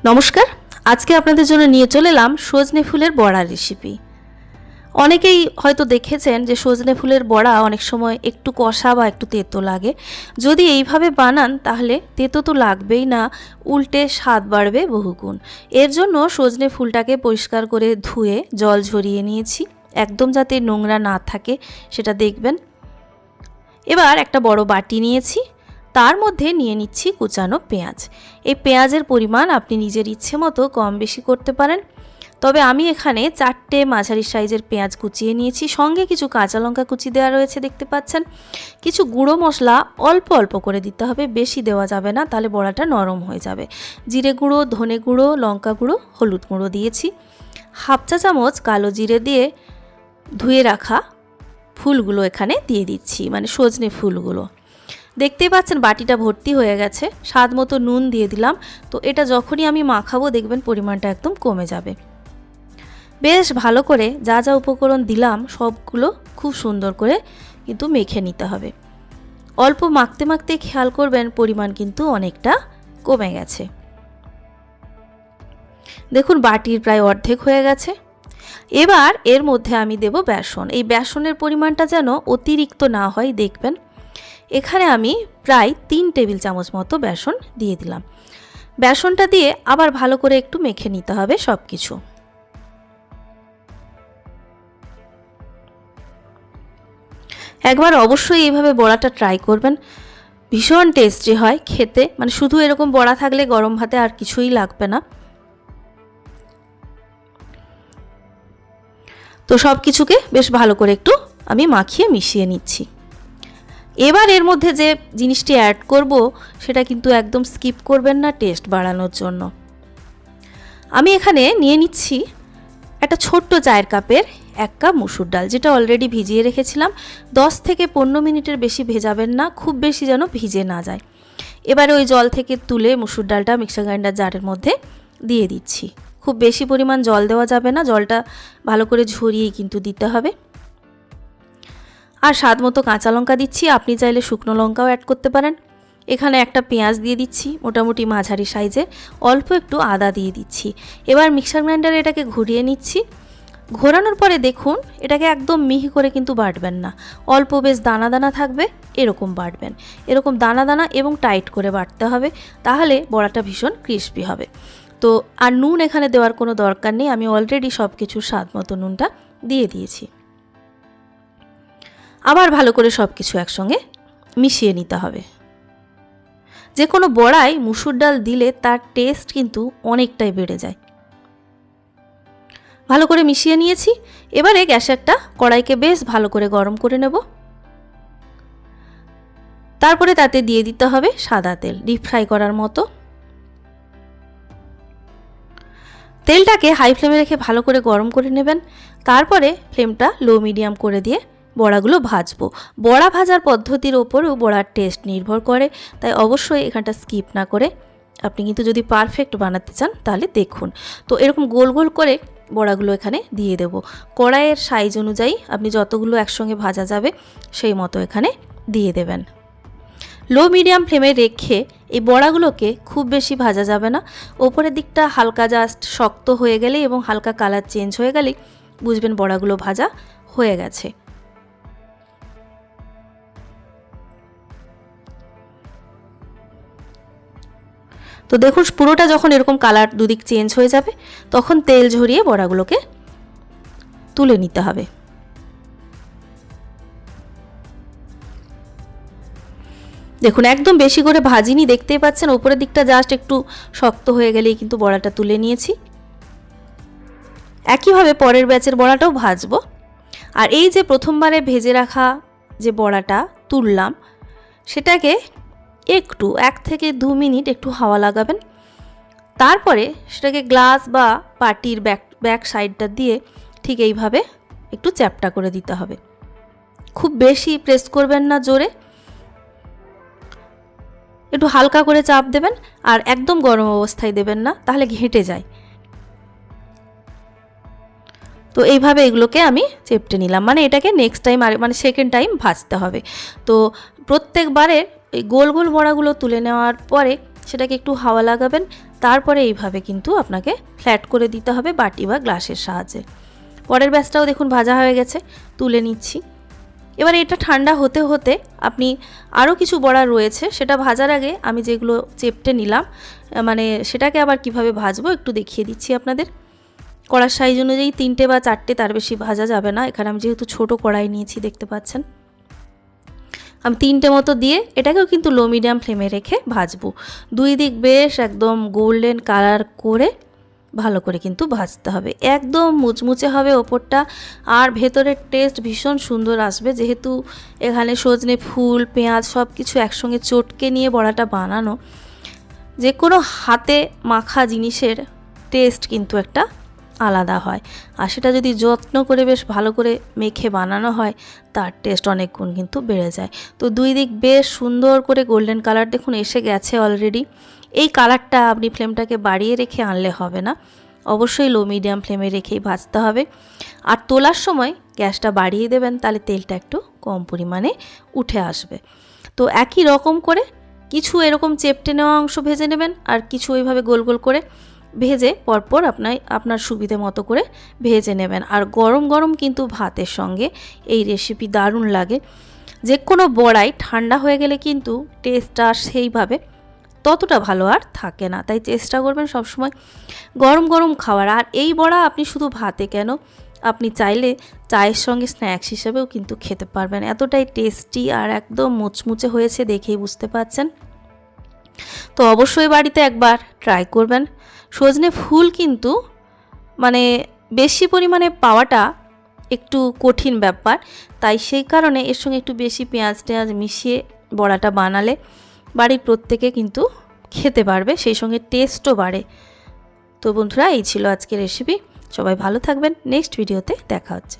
নমস্কার। আজকে আপনাদের জন্য নিয়ে চলে এলাম সজনে ফুলের বড়া রেসিপি। অনেকেই হয়তো দেখেছেন যে সজনে ফুলের বড়া অনেক সময় একটু কষা বা একটু তেতো লাগে। যদি এইভাবে বানান তাহলে তেতো তো লাগবেই না, উল্টে স্বাদ বাড়বে বহুগুণ। এর জন্য সজনে ফুলটাকে পরিষ্কার করে ধুয়ে জল ঝরিয়ে নিয়েছি, একদম যাতে নোংরা না থাকে সেটা দেখবেন। এবার একটা বড় বাটি নিয়েছি, তার মধ্যে নিয়ে নিচ্ছি কুচানো পেঁয়াজ। এই পেঁয়াজের পরিমাণ আপনি নিজের ইচ্ছে মতো কম বেশি করতে পারেন, তবে আমি এখানে 4টে মাঝারি সাইজের পেঁয়াজ কুচিয়ে নিয়েছি, সঙ্গে কিছু কাঁচা লঙ্কা কুচি দেওয়া রয়েছে দেখতে পাচ্ছেন। কিছু গুঁড়ো মশলা অল্প অল্প করে দিতে হবে, বেশি দেওয়া যাবে না, তাহলে বড়াটা নরম হয়ে যাবে। জিরে গুঁড়ো, ধনে গুঁড়ো, লঙ্কা গুঁড়ো, হলুদ গুঁড়ো দিয়েছি। হাফ চা চামচ কালো জিরে দিয়ে ধুয়ে রাখা ফুলগুলো এখানে দিয়ে দিচ্ছি, মানে সজনে ফুলগুলো। দেখতেই পাচ্ছেন বাটিটা ভর্তি হয়ে গেছে। স্বাদ মতো নুন দিয়ে দিলাম। তো এটা যখনই আমি মাখাবো দেখবেন পরিমাণটা একদম কমে যাবে। বেশ ভালো করে যা যা উপকরণ দিলাম সবগুলো খুব সুন্দর করে কিন্তু মেখে নিতে হবে। অল্প মাখতে মাখতে খেয়াল করবেন পরিমাণ কিন্তু অনেকটা কমে গেছে। দেখুন বাটির প্রায় অর্ধেক হয়ে গেছে। এবার এর মধ্যে আমি দেব বেসন। এই বেসনের পরিমাণটা যেন অতিরিক্ত না হয় দেখবেন। এখানে আমি প্রায় 3 টেবিল চামচ মতো বেসন দিয়ে দিলাম। বেসনটা দিয়ে আবার ভালো করে একটু মেখে নিতে হবে সব কিছু। একবার অবশ্যই এইভাবে বড়াটা ট্রাই করবেন, ভীষণ টেস্টি হয় খেতে, মানে শুধু এরকম বড়া থাকলে গরম ভাতে আর কিছুই লাগবে না। তো সব কিছুকে বেশ ভালো করে একটু আমি মাখিয়ে মিশিয়ে নিচ্ছি। এবার এর মধ্যে যে জিনিসটি অ্যাড করব সেটা কিন্তু একদম স্কিপ করবেন না টেস্ট বাড়ানোর জন্য। আমি এখানে নিয়ে নিচ্ছি একটা ছোট্ট চায়ের কাপের 1 কাপ মুসুর ডাল, যেটা অলরেডি ভিজিয়ে রেখেছিলাম। 10 থেকে 15 মিনিটের বেশি ভেজাবেন না, খুব বেশি যেন ভিজে না যায়। এবারে ওই জল থেকে তুলে মুসুর ডালটা মিক্সার গ্রাইন্ডার জারের মধ্যে দিয়ে দিচ্ছি। খুব বেশি পরিমাণ জল দেওয়া যাবে না, জলটা ভালো করে ঝরিয়েই কিন্তু দিতে হবে। আর স্বাদ মতো কাঁচা লঙ্কা দিচ্ছি, আপনি চাইলে শুকনো লঙ্কাও অ্যাড করতে পারেন। এখানে একটা পেঁয়াজ দিয়ে দিচ্ছি মোটামুটি মাঝারি সাইজে, অল্প একটু আদা দিয়ে দিচ্ছি। এবার মিক্সার গ্রাইন্ডারে এটাকে ঘুরিয়ে নিচ্ছি। ঘোরানোর পরে দেখুন এটাকে একদম মিহি করে কিন্তু বাটবেন না, অল্প বেশ দানা দানা থাকবে এরকম বাটবেন। এরকম দানা দানা এবং টাইট করে বাটতে হবে, তাহলে বড়াটা ভীষণ ক্রিস্পি হবে। তো আর নুন এখানে দেওয়ার কোনো দরকার নেই, আমি অলরেডি সব কিছু স্বাদ মতো নুনটা দিয়ে দিয়েছি। আবার ভালো করে সব কিছু একসঙ্গে মিশিয়ে নিতে হবে। যে কোনো বড়ায় মুসুর ডাল দিলে তার টেস্ট কিন্তু অনেকটাই বেড়ে যায়। ভালো করে মিশিয়ে নিয়েছি। এবারে গ্যাসে একটা কড়াইকে বেশ ভালো করে গরম করে নেব। তারপরে তাতে দিয়ে দিতে হবে সাদা তেল, ডিপ ফ্রাই করার মতো। তেলটাকে হাই ফ্লেমে রেখে ভালো করে গরম করে নেবেন। তারপরে ফ্লেমটা লো মিডিয়াম করে দিয়ে বড়াগুলো ভাজবো। বড়া ভাজার পদ্ধতির ওপরেও বড়ার টেস্ট নির্ভর করে, তাই অবশ্যই এখানটা স্কিপ না করে আপনি কিন্তু যদি পারফেক্ট বানাতে চান তাহলে দেখুন। তো এরকম গোল গোল করে বড়াগুলো এখানে দিয়ে দেব। কড়াইয়ের সাইজ অনুযায়ী আপনি যতগুলো একসঙ্গে ভাজা যাবে সেই মতো এখানে দিয়ে দেবেন। লো মিডিয়াম ফ্লেমে রেখে এই বড়াগুলোকে খুব বেশি ভাজা যাবে না। ওপরের দিকটা হালকা জাস্ট শক্ত হয়ে গেলে এবং হালকা কালার চেঞ্জ হয়ে গেলেই বুঝবেন বড়াগুলো ভাজা হয়ে গেছে। তো দেখুন পুরোটা যখন এরকম কালার দুদিক চেঞ্জ হয়ে যাবে তখন তেল ঝরিয়ে বড়াগুলোকে তুলে নিতে হবে। দেখুন একদম বেশি করে ভাজিনি, দেখতেই পাচ্ছেন উপরের দিকটা জাস্ট একটু শক্ত হয়ে গেলেই কিন্তু বড়াটা তুলে নিয়েছি। একইভাবে পরের ব্যাচের বড়াটাও ভাজবো। আর এই যে প্রথমবারে ভেজে রাখা যে বড়াটা তুললাম সেটাকে একটু 1 থেকে 2 মিনিট একটু হাওয়া লাগাবেন। তারপরে সেটাকে গ্লাস বা পাটির ব্যাক সাইডটা দিয়ে ঠিক এইভাবে একটু চ্যাপটা করে দিতে হবে। খুব বেশি প্রেস করবেন না, জোরে একটু হালকা করে চাপ দেবেন। আর একদম গরম অবস্থায় দেবেন না, তাহলে ঘেঁটে যায়। তো এইভাবে এগুলোকে আমি চেপটে নিলাম, মানে এটাকে নেক্সট টাইম আর মানে সেকেন্ড টাইম ভাজতে হবে। তো প্রত্যেকবারে এই গোল গোল বড়াগুলো তুলে নেওয়ার পরে সেটাকে একটু হাওয়া লাগাবেন, তারপরে এইভাবে কিন্তু আপনাকে ফ্ল্যাট করে দিতে হবে বাটি বা গ্লাসের সাহায্যে। পরের ব্যাচটাও দেখুন ভাজা হয়ে গেছে, তুলে নিচ্ছি। এবার এটা ঠান্ডা হতে হতে আপনি আরও কিছু বড়া রয়েছে, সেটা ভাজার আগে আমি যেগুলো চেপটে নিলাম মানে সেটাকে আবার কিভাবে ভাজবো একটু দেখিয়ে দিচ্ছি আপনাদের। কড়ার সাইজ অনুযায়ী 3টে বা 4টে, তার বেশি ভাজা যাবে না। এখানে আমি যেহেতু ছোট কড়াই নিয়েছি দেখতে পাচ্ছেন, আমি 3টে মতো দিয়ে এটাকেও কিন্তু লো মিডিয়াম ফ্লেমে রেখে ভাজবো। দুই দিক বেশ একদম গোল্ডেন কালার করে ভালো করে কিন্তু ভাজতে হবে, একদম মুচমুচে হবে ওপরটা, আর ভেতরের টেস্ট ভীষণ সুন্দর আসবে। যেহেতু এখানে সজনে ফুল, পেঁয়াজ সব কিছু একসঙ্গে চটকে নিয়ে বড়াটা বানানো, যে কোনো হাতে মাখা জিনিসের টেস্ট কিন্তু একটা আলাদা হয়, আর সেটা যদি যত্ন করে বেশ ভালো করে মেখে বানানো হয় তার টেস্ট অনেক গুণ কিন্তু বেড়ে যায়। তো দুই দিক বেশ সুন্দর করে গোল্ডেন কালার দেখুন এসে গেছে অলরেডি। এই কালারটা আপনি ফ্লেমটাকে বাড়িয়ে রেখে আনলে হবে না, অবশ্যই লো মিডিয়াম ফ্লেমে রেখেই ভাজতে হবে। আর তোলার সময় গ্যাসটা বাড়িয়ে দেবেন, তাহলে তেলটা একটু কম পরিমাণে উঠে আসবে। তো একই রকম করে কিছু এরকম চেপটে নেওয়া অংশ ভেজে নেবেন, আর কিছু ওইভাবে গোল গোল করে ভেজে পরপর আপনার সুবিধে মতো করে ভেজে নেবেন। আর গরম গরম কিন্তু ভাতের সঙ্গে এই রেসিপি দারুণ লাগে। যে কোনো বড়াই ঠান্ডা হয়ে গেলে কিন্তু টেস্টটা সেইভাবে ততটা ভালো আর থাকে না, তাই চেষ্টা করবেন সবসময় গরম গরম খাওয়ার। আর এই বড়া আপনি শুধু ভাতে কেন, আপনি চাইলে চায়ের সঙ্গে স্ন্যাক্স হিসেবেও কিন্তু খেতে পারবেন, এতটাই টেস্টি আর একদম মুচমুচে হয়েছে, দেখেই বুঝতে পাচ্ছেন। তো অবশ্যই বাড়িতে একবার ট্রাই করবেন। সজনে ফুল কিন্তু মানে বেশি পরিমাণে পাওয়াটা একটু কঠিন ব্যাপার, তাই সেই কারণে এর সঙ্গে একটু বেশি পেঁয়াজ টেঁয়াজ মিশিয়ে বড়াটা বানালে বাড়ির প্রত্যেকে কিন্তু খেতে পারবে, সেই সঙ্গে টেস্টও বাড়ে। তো বন্ধুরা, এই ছিল আজকের রেসিপি। সবাই ভালো থাকবেন, নেক্সট ভিডিওতে দেখা হচ্ছে।